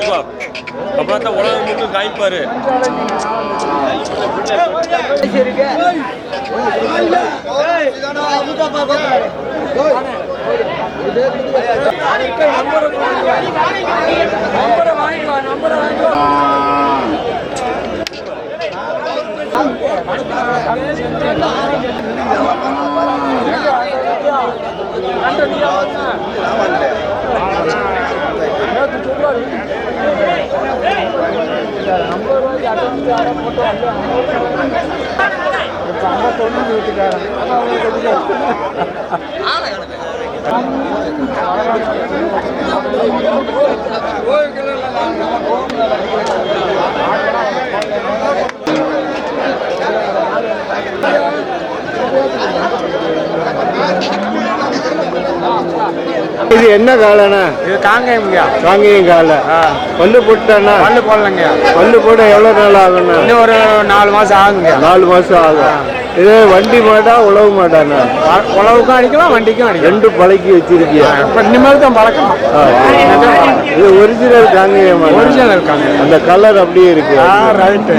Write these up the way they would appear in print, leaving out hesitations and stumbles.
வச்சுக்கோ. அப்புறம் தான் உலகம் முழுக்க காய்ப்பாரு. இது என்ன காலண்ணா? இது காங்கேயம்யா. காங்கேயம் காலை. பல்லு போட்டாண்ணா? பல்லு போடலங்க. பல்லு போட எவ்வளோ நாள் ஆகுண்ணா? இன்னும் ஒரு 4 மாதம் ஆகுங்க. 4 மாதம் ஆகும். இது வண்டி மாடா உழவு மாடாண்ணா? உழவுக்கும் அடிக்கலாம், வண்டிக்கும் அடிக்கலாம். 2 பழக்கி வச்சிருக்கியா? இப்போ இனிமேல் தான் பழக்கம். இது ஒரிஜினல் காங்கேயம். ஒரிஜினல் இருக்காங்க. அந்த கலர் அப்படியே இருக்கு. ரைட்டு.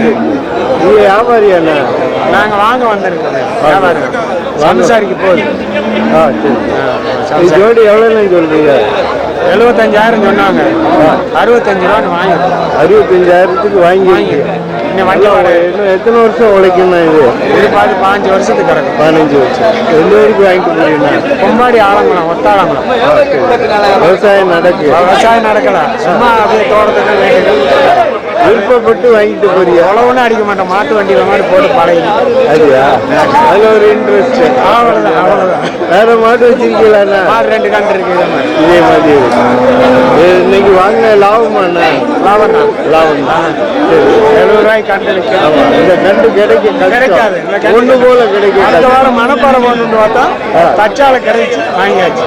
இது வியாபாரியாண்ணா? நாங்கள் வாங்க வந்திருக்கோம். வியாபாரி சம்சாரிக்கு போகுது. சரி. ஜோடி எவ்வளோன்னு சொல்றீங்க? 75,000 சொன்னாங்க. 65 ரூபான்னு வாங்கி. 65,000த்துக்கு வாங்கி. இன்னும் வண்டி இன்னும் எத்தனை வருஷம் உழைக்கணும்? இது பார்த்து 15 வருஷத்துக்கு கிடக்கும். 15 வருஷம். எந்த வரைக்கும் வாங்கிட்டு போறீங்கன்னா? கொம்பாடி ஆலங்குளம், ஒத்தாளங்குளம். விவசாயம் நடக்கு? விவசாயம் நடக்கல, சும்மா அப்படியே தோட்டத்துக்கு வேண்டியது விருப்பப்பட்டு வாங்கிட்டு போறியா? உழவுன்னு அடிக்க மாட்டோம், மாட்டு வண்டியில் மாதிரி போட்டு பழகி. அதுயா? அதில் ஒரு இன்ட்ரெஸ்ட். அவ்வளோதான், அவ்வளோதான். வேற மாடு வச்சிருக்கீங்களா? மாடு 2 கன்று இருக்கு. இதே மாதிரி இன்னைக்கு வாங்கின லாபமாண்ணா? லாபம் தான். லாபம் தான். சரி. 70 ரூபாய்க்கு கன்று இருக்கு. இந்த கன்று கிடைக்காது. ஒன்று போல கிடைக்கும். அடுத்த வாரம் மணப்பாறை கொண்டு பார்த்தா தச்சால கிடைச்சி வாங்கியாச்சு.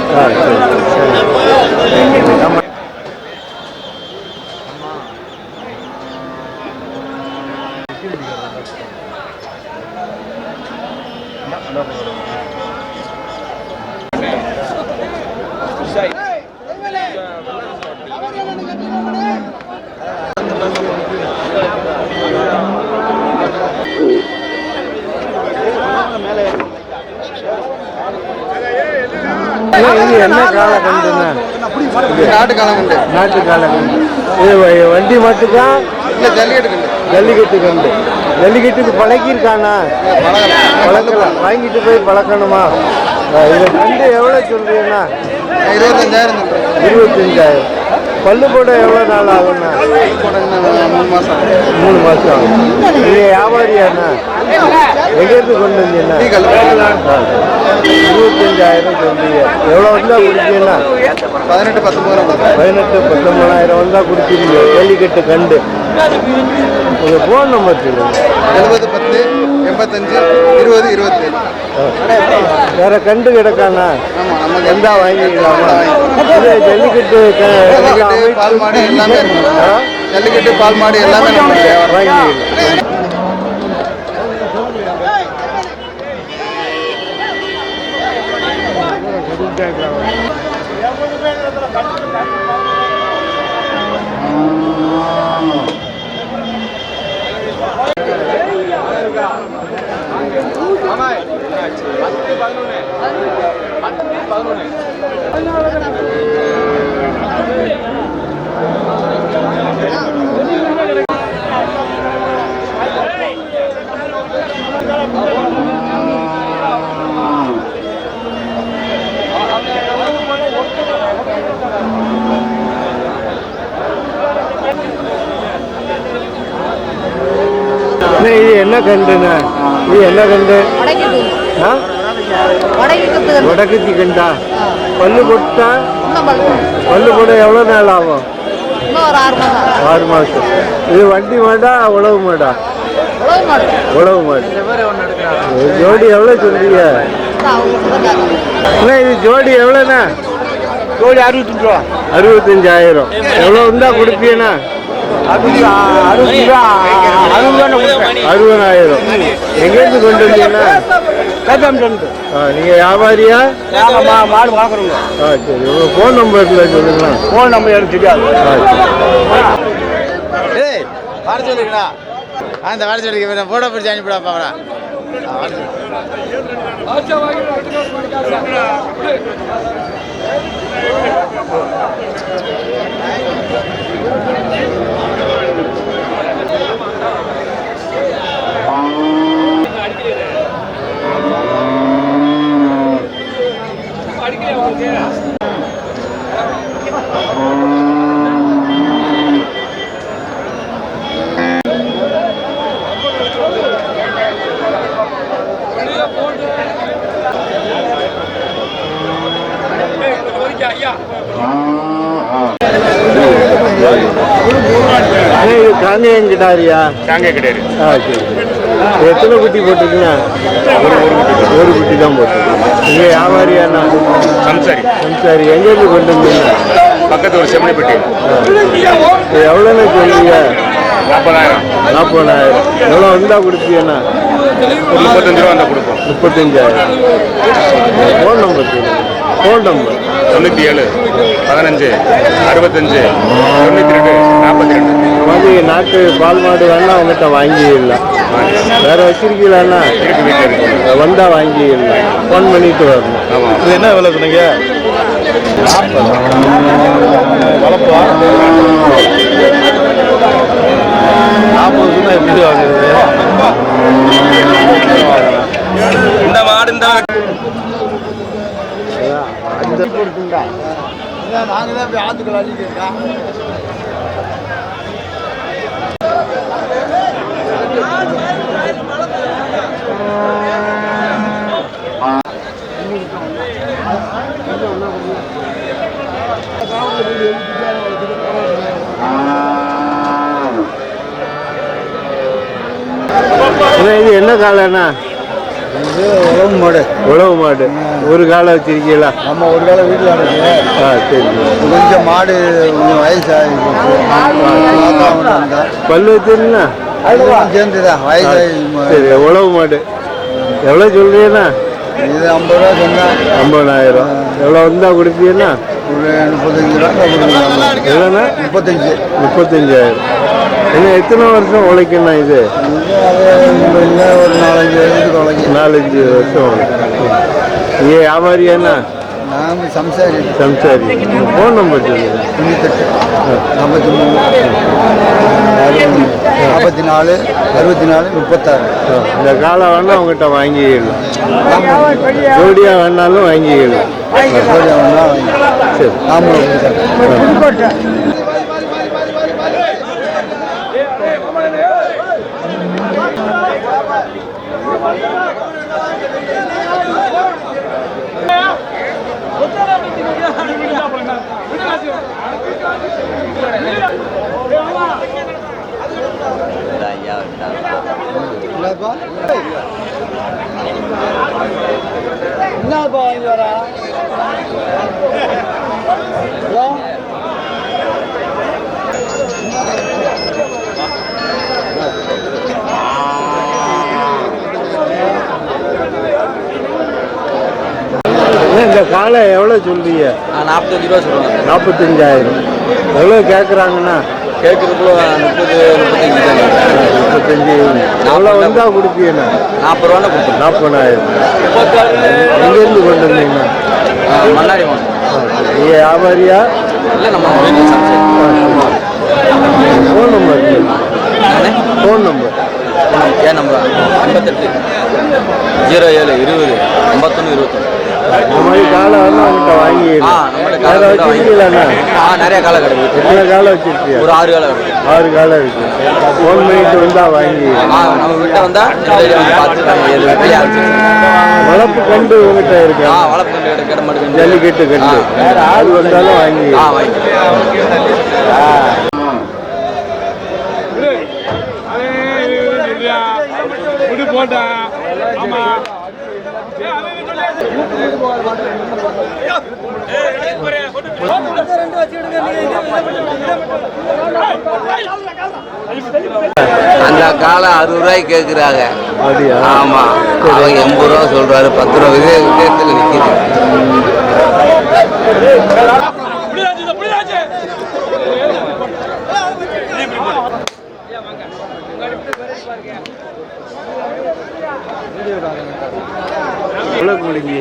இது என்ன காலை கண்டுண்ணா? நாட்டு காலம் உண்டு. நாட்டு காலை கண்டு. இது வண்டி மட்டுக்கா இல்லை ஜல்லிக்கட்டு கண்டு? ஜல்லிக்கட்டு கண்டு. ஜல்லிக்கட்டுக்கு பழக்கிருக்கானா? பழக்கலாம். வாங்கிட்டு போய் பழக்கணுமா? இதை கண்டு எவ்வளோ சொல்றீங்கண்ணா? 25,000. 25,000. பல்லு போட எவ்வளோ நாள் ஆகுண்ணா? 3 மாதம். 3 மாதம் ஆகும். நீங்கள் வியாபாரியாண்ணா? எங்கேருந்து கொண்டு வந்தீங்கண்ணா? 25,000 சொல்றீங்க. எவ்வளோ வந்தால் கொடுத்தீங்கன்னா? 18-19,000 வந்தால் கொடுத்துருங்க. ஜல்லிக்கட்டு கண்டு. உங்கள் ஃபோன் நம்பர் சொல்லுங்கள். 70-10-85-20-27. வேற கண்டு கிடக்காண்ணா? வந்தா வாங்கிக்கலாமா? ஜல்லிக்கட்டு பால் மாடு எல்லாமே ஜல்லிக்கட்டு பால் மாடு எல்லாமே வாங்கிக்கலாம். இது என்ன கண்டுண்ணா? இது என்ன கண்டு? வடக்குத்தி கண்டா? பல்லு போட்டா? பல்லு போட எவ்வளோ நாள் ஆகும்? 6 மாதம். இது வண்டி மாடா உழவு மாடா? உழவு மாடு. ஜோடி எவ்வளோ சொல்றீங்க? இது ஜோடி எவ்வளோண்ணா? ஜோடி 65 ரூபா. 65,000. எவ்வளோ இருந்தா கொடுப்பீங்கண்ணா? 60,000. எங்கேருந்து கொண்டு வந்தீங்கன்னா? கேட்டாம்ட்டு. நீங்கள் வியாபாரியா? மாடு பார்க்குறோங்க. சரி, உங்கள் ஃபோன் நம்பரில் சொல்லுங்களா? ஃபோன் நம்பர் எனக்கு தெரியாது. ஏய் வர சொல்லிக்கடா அந்த வர சொல்லிக்க போட பிடிச்சி அனுப்பிடா பாவடா இது காங்கேயம் கிடாரியா? சாங்கே கிடையாது. சரி. எத்தனை குட்டி போட்டிருக்கீங்க? ஒரு குட்டி தான் போட்டிருக்கீங்க. நீங்கள் வியாபாரியாண்ணா? சம்சாரி. எங்கேருந்து கொண்டு வந்தீங்க? பக்கத்து ஒரு செம்மணிப்பட்டி. எவ்வளோன்னு சொல்லுவீங்க? 40,000. எவ்வளோ வந்தால் கொடுப்பீங்கண்ணா? 35 ரூபா வந்தால் கொடுப்போம். 35,000. ஃபோன் நம்பர் சொல்லுங்கள். Phone number 97 15 65 92 42. மாதிரி நாட்டு பால் மாடு வேணா அவங்ககிட்ட வாங்கிடலாம். வேற வச்சிருக்கீங்களாண்ணா? இருக்கு, வீட்டில் இருக்கு. வந்தா வாங்கிடலாம். ஃபோன் பண்ணிட்டு வரணும். ஆமாம். இது என்ன விலை சொன்னீங்க? 40 சொன்னா எப்படி வாங்குறது? இந்த மாடு இந்த நாங்கள் தான் போய் ஆற்றுக்கள் அள்ளிக்கிறோம். இது என்ன காலண்ணா? இது உழவு மாடு. உழவு மாடு. ஒரு காலை வச்சிருக்கீங்களா? நம்ம ஒரு காலம் வீட்டில் இருக்கு. சரி. கொஞ்சம் மாடு வயசாகி பல்லு வச்சிருந்தா சேர்ந்துதான் வயசாகி. சரி, உழவு மாடு. எவ்வளோ சொல்றீங்கண்ணா? இது 50 ரூபா சொன்னேன். 50,000. எவ்வளோ வந்தா கொடுப்பீங்கண்ணா? ஒரு 35 ரூபா. எவ்வளோண்ணா? 35,000. என்ன எத்தனை வருஷம் உழைக்கண்ணா இது? ஒரு 4-5 வருஷத்துக்கு உழைக்கும். 4-5 வருஷம் உழைக்கும். நீங்கள் வியாபாரியாண்ணா? நான் சம்சாரி. ஃபோன் நம்பர் சொல்லுங்கள். 98 43 44 66. இந்த காலை வேணா உங்ககிட்ட வாங்கிக்கலாம். ஜோடியாக வேணாலும் வாங்கிக்கலாம். சரி. என்னப்பா வாங்கி வரா? இந்த காலை எவ்வளோ சொல்றீங்க? 45 ரூபா சொல்லுவாங்க. 45,000. எவ்வளோ கேட்குறாங்கண்ணா? கேட்குறதுக்குள்ள 35. எவ்வளோ வந்தா கொடுப்பீங்கண்ணா? 40 ரூபா கொடுத்துருவோம். 40,000. எங்கேருந்து கொண்டு வந்தீங்கண்ணா? மண்ணாடி நீங்கள் வியாபாரியா? இல்லை, நம்ம வீட்டில் ஃபோன் நம்பர். ஃபோன் நம்பர் ஏன் நம்பர் 58 07 20 51 21. இந்த மாதிரி காலை வந்து அவங்ககிட்ட வாங்கிடலாம். வேற வச்சிருக்கீங்களாண்ணா? நிறைய காலை கிடைக்கும். எத்தனை காலை வச்சிருக்கீங்க? ஒரு 6 காலை கிடைக்கும். 6 காலை இருக்கு. ஃபோன் பண்ணிட்டு வந்தா வாங்கிடலாம். நம்ம வீட்டை வந்தால் வளர்ப்பு கண்டு உங்ககிட்ட இருக்கு. வளர்ப்பு கண்டு கிட மாட்டேங்குது. ஜல்லிக்கட்டு கண்டு அது வந்தாலும் வாங்கிடலாம். அந்த காலை 60 ரூபாய்க்கு கேட்குறாங்க. அப்படியா? ஆமா, அவங்க 80 ரூபா சொல்றாரு, 10 ரூபா வித்தியாசத்தில் நிற்கிது. எவ்வளோ முடிஞ்சு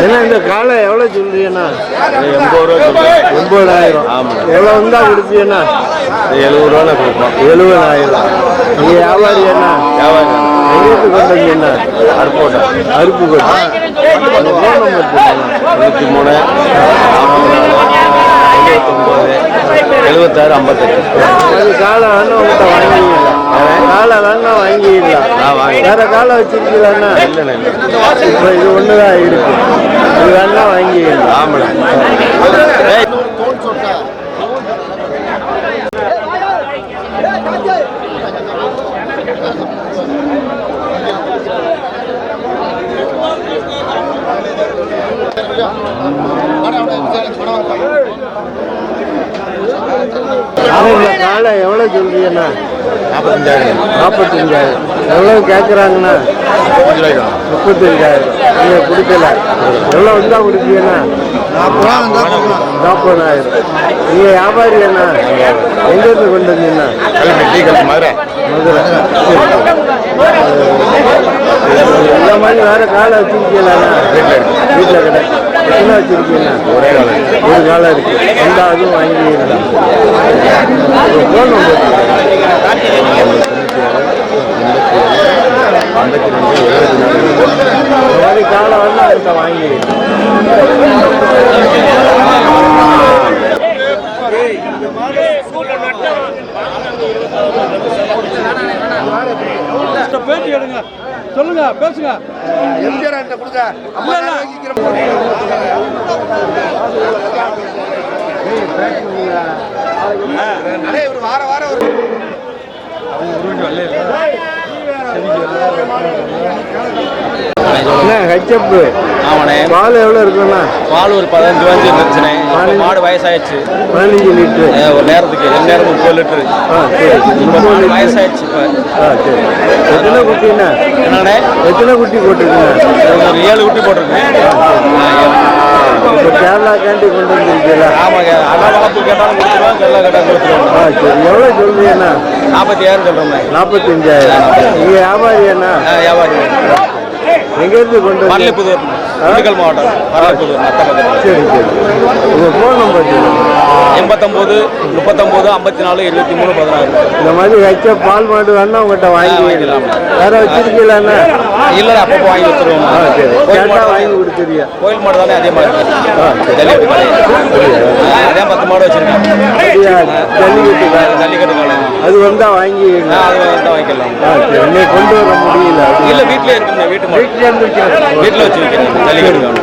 என்ன இந்த காலை எவ்வளோ சொல்றீங்கண்ணா? 80 ரூபா. 9,000. ஆமாம். எவ்வளோ வந்தா கொடுப்பீங்கண்ணா? 70 ரூபா கொடுப்போம். 70,000. நீங்கள் வியாபாரி என்ன? வியாபாரி எங்களுக்கு கொண்டு வந்தீங்கண்ணா? அருப்போட்டை அருப்புக்கோட்டை. Phone number 93 76 58. அது காலை வேணா உங்கள்கிட்ட வாங்கிக்கலாம். காலை வேணா வாங்கிக்கலாம். வேற காலை வச்சிருக்கீங்களாண்ணா? இல்லை. இப்போ இது ஒன்று தான் இருக்கு. இது வேணா வாங்கிக்கலாம். ஆமாம். இந்த காலை எவ்வளோ சொல்றீங்கண்ணா? 45,000. எவ்வளோ கேட்குறாங்கண்ணா? 35,000. நீங்கள் கொடுக்கல. எவ்வளோ வந்தா கொடுப்பீங்கண்ணா? 40,000. நீங்கள் வியாபாரி அண்ணா? எங்கேருந்து கொண்டு வந்தீங்கண்ணா? மதுரை. இந்த மாதிரி வேற காலை வச்சிருக்கீங்களாண்ணா? வீட்டில் கடை என்ன வச்சிருக்கீங்கண்ணா? ஒரு காலை இருக்கு. அந்த அதுவும் வாங்கிக்கலாம். ஃபோன் நம்பர் 82 இந்த மாதிரி காலை வந்து அவர்கிட்ட வாங்கிக்கலாம். பேட்டி எடுங்க, சொல்லுங்க, பேசுங்க. எம்ஜிஆர் கொடுங்க. வார வாரம் ஒரு என்ன ஹெச்எப் ஆமாண்ணே. பால் எவ்வளோ இருக்குண்ணா? பால் ஒரு 15 இருந்துச்சுண்ணே. மாடு வயசாயிடுச்சு. 15 லிட்டரு ஒரு நேரத்துக்கு நேரம் 30 லிட்டரு. சரி. இப்போ மாடு வயசாயிடுச்சு. இப்போ சரி. எத்தனை குட்டிண்ணா? என்னண்ணே? எத்தனை குட்டி போட்டிருக்குண்ணா? ஒரு 7 குட்டி போட்டிருக்கு. இப்போ கேரளா கேண்டி கொண்டு வந்துருக்கீங்களா? ஆமாங்க. அண்ணா வளர்ப்பு கேட்டாலும் கொடுத்துருவோம், எல்லா கேட்டாலும் கொடுத்துருவோம். சரி. எவ்வளோ சொல்றீங்கண்ணா? 45,000 சொல்கிறோம்ண்ணே. 45,000. நீங்கள் வியாபாரி அண்ணா? வியாபாரி எங்கேருந்து கொண்டு வந்து? மல்லிப்புதூர், திண்டுக்கல் மாவட்டம். மல்லிப்புதூர் மத்தபக்கம். சரி. உங்கள் ஃபோன் நம்பர் சொல்லுங்கள். 89 39 54 23 16. இந்த மாதிரி ஹெச்எப் பால் மாடு வேணா உங்கள்கிட்ட வாங்கிக்கலாம். வேற வச்சிருக்கீங்களாண்ணா? இல்லை, அப்பப்போ வாங்கி வச்சுருவோம். சரி. கேட்டால் வாங்கி கொடுத்துருவியா? கோயில் மாடு தானே அதே மாதிரி ஜல்லிக்கட்டு காலை. அதே 10 மாடு வச்சிருக்கேன். ஜல்லிக்கட்டு காலை. ஜல்லிக்கட்டு காலை அது வந்தா வாங்கிக்கலாம். அது வந்து வாங்கிக்கலாம். சரி. இன்னைக்கு கொண்டு வர முடியல. இல்லை, வீட்டிலே இருக்குங்க. வீட்டு மாடு வீட்டில் வச்சு வைக்கிறேன். ஜல்லிக்கட்டு காலை.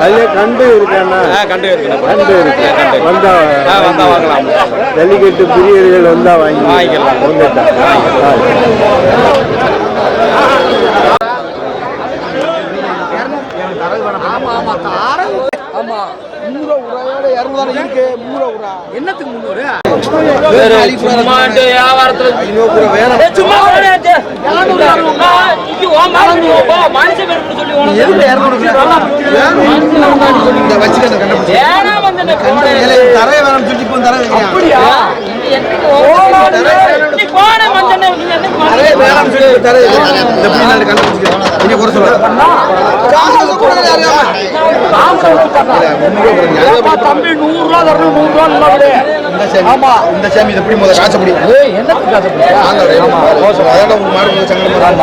அதுல கண்டு இருக்காண்ணா? கண்டு இருக்குண்ணா. கண்டு இருக்கு. வந்தா வந்தால் வாங்கலாம். ஜல்லிக்கட்டு பிரியர்கள் வந்தா வாங்கிக்கலாம். வந்துட்டா. என்னத்துக்கு 300? தம்பி 100 ரூபா தரணும். 100 ரூபா நல்லா விடு. ஆமா, இந்த சாமி இது எப்படி முதல்ல காசப்படி என்னத்துக்கு காசு? அதான் உங்க மாடு சங்கடம்.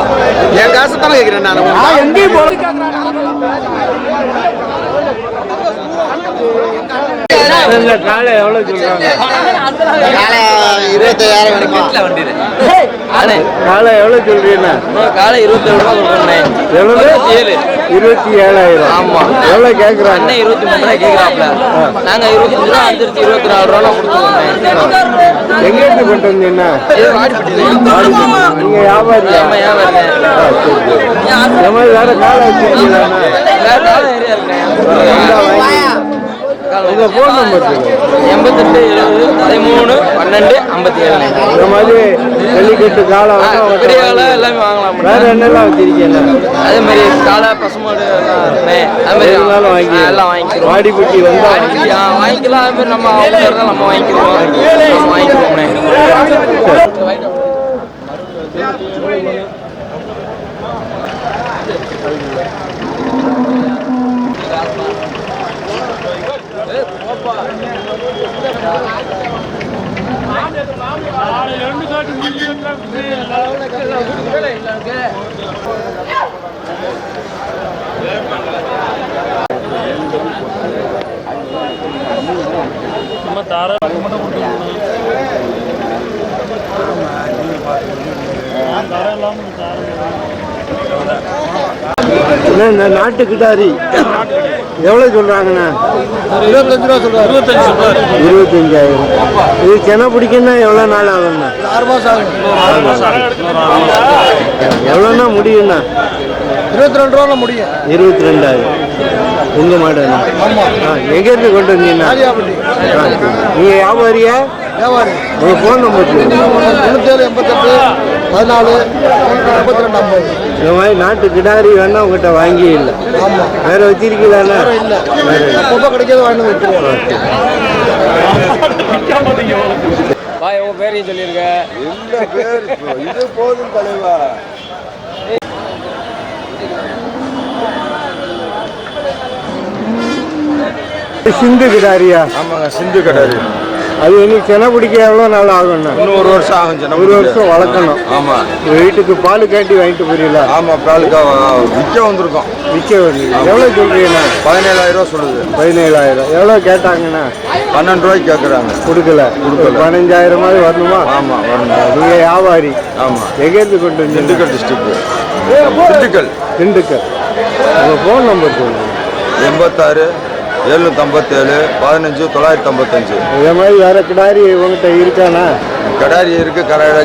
என் காசு தானே கேட்கிறேன் நான். எங்கேயும் போல காலை எவ்வளவு சொல்றாங்க? 25,000 வேணுமா? அண்ணே காலை எவ்வளோ சொல்றீங்கண்ணா? காலை 27 ரூபா கொடுக்குறேண்ணே. எவ்வளோ? 27. 27,000. ஆமா. எவ்வளோ கேட்குறாங்க? அண்ணே 23 ரூபா கேட்குறாப்ல. நாங்கள் 25 ரூபா அனுசரிச்சு 24 ரூபா கொடுத்துருவோண்ணே. எங்கேருந்து கொண்டு வந்தீங்கன்னா? இது வாடிப்பட்டி. நீங்க வியாபாரியா? ஆமா வியாபாரிண்ணே. இந்த மாதிரி வேற காலை வச்சிருக்கீங்களாண்ணா? வேற காலை ஏரியா இருக்குண்ணே. உங்க ஃபோன் நம்பர் சொல்லுங்க. 88 70 13 12 57. இந்த மாதிரி ஜல்லிக்கட்டு காலை பெரிய காலை எல்லாமே வாங்கலாம். வேற என்னெல்லாம் வச்சிருக்கீங்க? அதே மாதிரி காலை பசுமாடு எல்லாம் இருக்குண்ணே. அது மாதிரி எல்லாம் வாங்கிக்கிறோம். வாடிப்பட்டி வந்தா வாங்கிக்கலாம். அது மாதிரி நம்ம அவங்க நம்ம வாங்கிக்கிறோம்ண்ணே. இந்த நாட்டுக்கிட்டாரி எவ்வளோ சொல்றாங்கண்ணா? 25 ரூபா சொல்றாரு. 25,000. இது சென பிடிக்குன்னா எவ்வளோ நாள் ஆகும்ண்ணா? 6 மாசம் ஆகும். எவ்வளோண்ணா முடியும்ண்ணா? 22 ரூபால முடியும். 22,000. உங்க மாடுண்ணா? எங்கேருந்து கொண்டு வந்தீங்கண்ணா? நீங்கள் வியாபாரியா? வியாபாரி. உங்கள் ஃபோன் நம்பர் 97 88 14 52 50. இந்த மாதிரி நாட்டு கிடாரி வேணா உங்கள்கிட்ட வாங்கி இல்லை. ஆமாம். வேற வச்சிருக்கீங்களாண்ணா? இல்லை. அப்பப்போ கிடைக்கிறது வாங்கி விட்டுருவோம். உங்க பேரையும் சொல்லியிருக்க. இது போதும் தலைவா. சிந்து கிடாரியா? ஆமாங்க, சிந்து கிடாரி. அது இன்னைக்கு சென பிடிக்க எவ்வளோ நாள் ஆகும்ண்ணா? இன்னும் 1 வருஷம் ஆகும். 1 வருஷம் வளர்க்கணும். ஆமாம். வீட்டுக்கு பால் கேட்டி வாங்கிட்டு போறீங்களா? ஆமாம், பாலுக்கா விற்க வந்திருக்கோம். விற்க வருது. எவ்வளோ சொல்றீங்கண்ணா? 17,000 ரூபா சொல்லுது. 17,000. எவ்வளோ கேட்டாங்கண்ணா? 12 ரூபாய்க்கு கேட்குறாங்க. கொடுக்கல. 15,000 வரணுமா? ஆமாம், வரணும். நீங்கள் வியாபாரி? ஆமாம். எங்கேருந்து கொண்டு வந்து? திண்டுக்கல் டிஸ்ட்ரிக்ட். திண்டுக்கல். திண்டுக்கல். உங்கள் ஃபோன் நம்பர் சொல்லுங்கள். 86 757 15 955. இதே மாதிரி வேற கிடாரி உங்கள்கிட்ட இருக்காண்ணா? கிடாரி இருக்கு.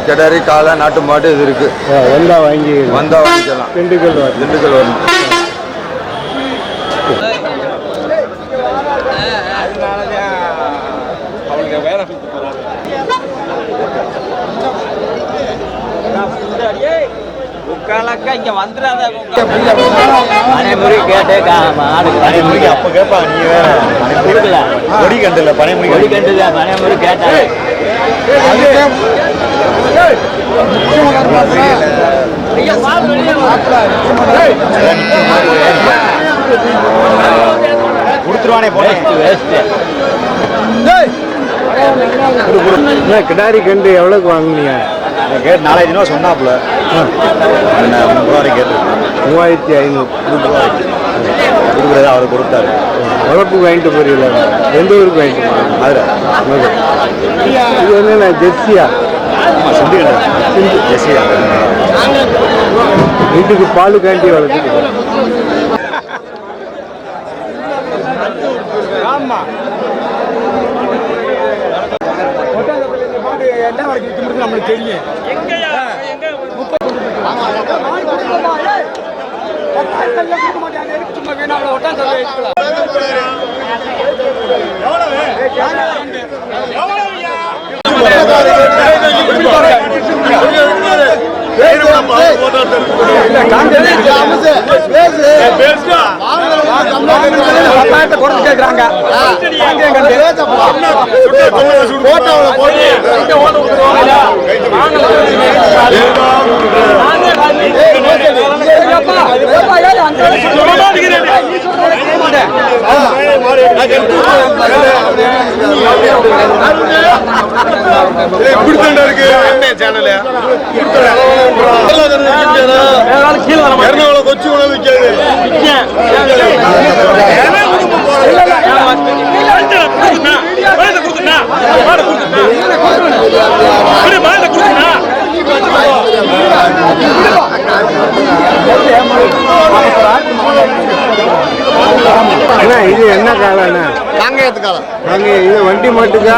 கிடாரி காளை நாட்டு மாடு இது இருக்கு. வந்தா வாங்கி வந்தா வாங்கிக்கலாம். திண்டுக்கல் வரும். திண்டுக்கல் வரணும். இங்க வந்துடாத அப்ப கேட்பா நீ வேற கொடி கண்டுல பனைமுடி கொடி கண்டுதான் பனைமுறை கேட்டாங்க. கொடுத்துருவானே கிடாரி கண்டு எவ்வளோக்கு வாங்கினீங்க? கேட்டு 4,000 ரூபா சொன்னாப்புல 3 ரூபா வரைக்கும் கேட்டு 3,500 கொடுக்குறதா அவர் கொடுத்தாரு. வளர்ப்புக்கு வாங்கிட்டு போறீங்களா? எந்த ஊருக்கு வாங்கிட்டு போறீங்க? அதில் இது என்னண்ணா ஜெர்சியா? சிந்து ஜெர்சியா வீட்டுக்கு பால் காண்டி வளர்த்துட்டு என்ன வரைக்கும் நம்மளுக்கு தெரியும். கேட்கிறாங்க கொச்சு உணவு வாங்கி இது வண்டி மட்டுக்கா?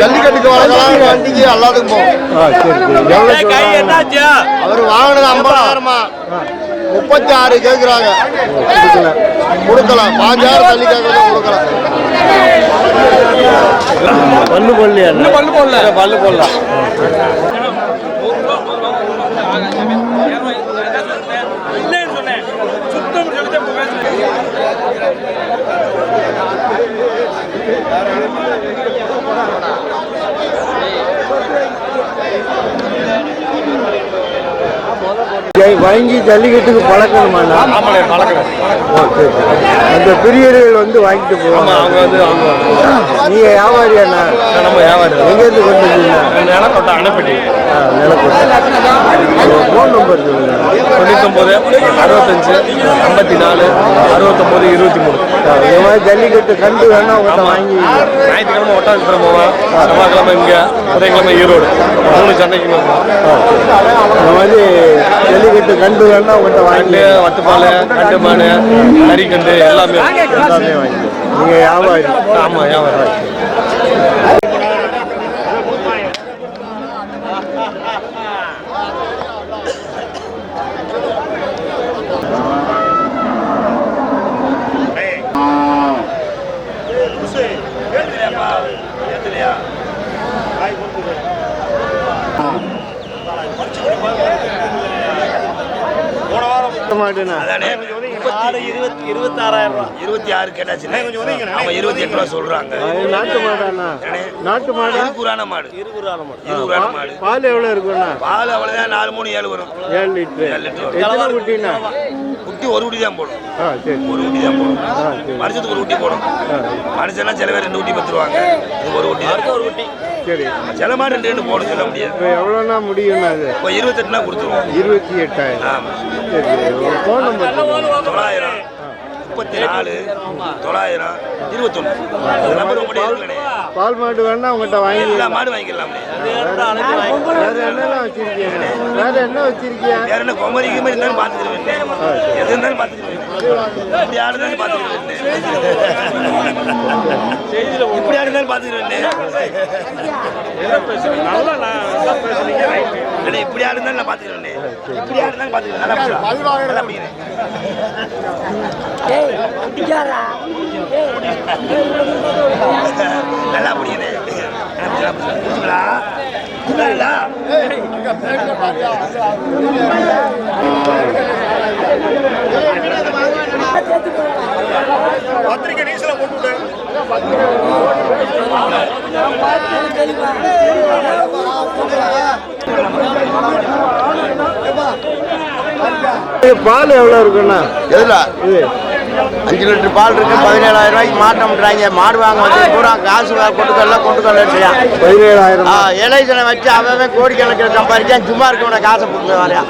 ஜல்லிக்கட்டுக்கு வளர்க்கலாம், வண்டிக்கு எல்லாத்துக்கும் போகும். சரி சரி. எவ்வளோ அவர் வாங்கினது 50,000மா, 36 கேட்குறாங்க. கொடுக்கலாம் 5,000 தள்ளி கேட்கறது கொடுக்கலாம். பல்லு போடலையா? பல்லு போடல, பல்லு போடலாம். வாங்கி ஜல்லிக்கட்டுக்கு பழக்கணுமாண்ணா? ஆமாண்ணே பழக்கம். ஓ சரி. அந்த பிரியர்கள் வந்து வாங்கிட்டு போவாங்க. அவங்க வந்து வாங்குவாங்க. நீங்க வியாபாரியாண்ணா? நம்ம வியாபாரி எங்கேருந்து கொண்டு வந்தீங்க? நிலக்கோட்டை அணைப்பட்டி. நிலக்கோட்டை. ஃபோன் நம்பர் சொல்லுங்க. 99 65 54 69 23. இந்த மாதிரி ஜல்லிக்கட்டு கண்டு வேணா உங்கள்கிட்ட வாங்கி. ஞாயிற்றுக்கிழமை ஒட்டாந்திரம் போவேன், செவ்வாய்க்கிழமை இங்கே, புதன்கிழமை ஈரோடு 3 சண்டைக்கு இந்த மாதிரி ஜல்லிக்கட்டு கண்டு வேணா உங்கள்கிட்ட வாங்கி. வட்டுப்பால், கட்டுமானு, கறிக்கண்டு எல்லாமே எல்லாமே வாங்கி. நீங்கள் வியாபாரி? ஆமாம் வியாபாரம். மாட்டுண்ணா 26 கேட்டாச்சு. அவங்க 28 ரூபா சொல்றாங்க. நாட்டு மாடாண்ணா? நாட்டு மாடா? இருபுரான மாடு. இருபுரான மாடு. பால் எவ்வளோ இருக்குண்ணா? பால் அவ்வளவுதான் 4 3 7 வரும். 7 லிட்டரு. எத்தனை குட்டிண்ணா? குட்டி ஒரு குட்டி தான் போடும். சரி. ஒரு குட்டி தான் போடும். மனுஷத்துக்கு ஒரு குட்டி போடும். மனுஷனா சில பேர் 2 குட்டி பத்துருவாங்க. இது ஒரு குட்டி தான். ஒரு குட்டி. சரி. சில மாடு 2 போட சொல்ல முடியாது. இப்போ எவ்வளோண்ணா முடியும்ண்ணா அது? இப்போ 28னா கொடுத்துருவோம். 28,000. ஆமாம். சரி. Phone number 900 34 900 21. இந்த நம்பர் உங்கள்கிட்ட இருக்குண்ணே. பால் மாடு வேணா உங்கள்கிட்ட வாங்கி. எல்லா மாடு வாங்கிக்கலாம். வேற என்னெல்லாம் வச்சிருக்கீங்க? வேற என்ன வச்சிருக்கீங்க? வேற என்ன குமரிக்கு மாதிரி இருந்தாலும் பார்த்துக்கிறேன். எது இருந்தாலும் பார்த்துக்கிறேன். இப்படி ஆடுதாலும் பார்த்துக்கிறேன். இப்படி ஆடுதாலும் பார்த்துக்கிறேன். இப்படி ஆடுதாலும் நான் பார்த்துக்கிறேன். இப்படி ஆடுதாலும் பார்த்துக்கிறேன். நல்லா பிடிக்கிறேன். நல்லா பிடிக்கிறேன். பத்திரிக்கை நீசல போட்டு பால் எவ்வளோ இருக்குண்ணா? எதுல இது 5 லிட்டர் பால் இருக்கு. 17,000 ரூபாய்க்கு மாட்டோம்ன்றாங்க. மாடு வாங்க வந்து பூரா காசு கொண்டுக்கல 17,000. இலைச்சனை வச்சு அவன் கோடிக்கணக்கில் சம்பாதிச்சான். சும்மா இருக்கவன காசை கொடுத்து வரையா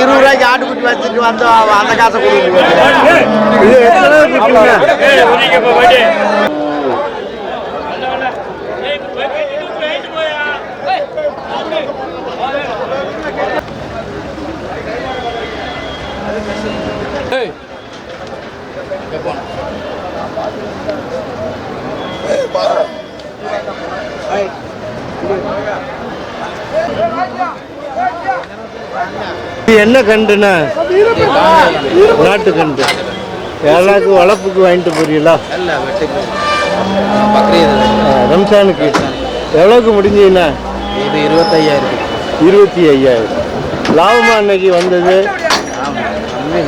20 ரூபாய்க்கு ஆட்டுக்குட்டி வச்சுட்டு வந்து அந்த காசை கொடுத்து. இது எத்தனை குட்டிங்க? என்ன கண்டுண்ணா? நாட்டு கண்டு. எல்லாருக்கும் வளர்ப்புக்கு வாங்கிட்டு போறீங்களா? ரம்சானுக்கு எவ்வளோக்கு முடிஞ்சீங்கண்ணா? இது 25,000. 25,000. லாபமா அன்னைக்கு வந்தது?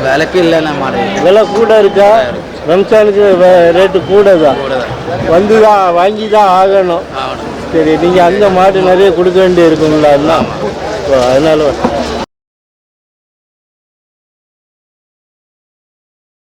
விலைக்கு இல்லைண்ணா மாடு. விலை கூட இருக்கா? ரம்சானுக்கு ரேட்டு கூட தான். வந்து தான் வாங்கி தான் ஆகணும். சரி, நீங்கள் அந்த மாடு நிறைய கொடுக்க வேண்டி இருக்குங்களா? அதனால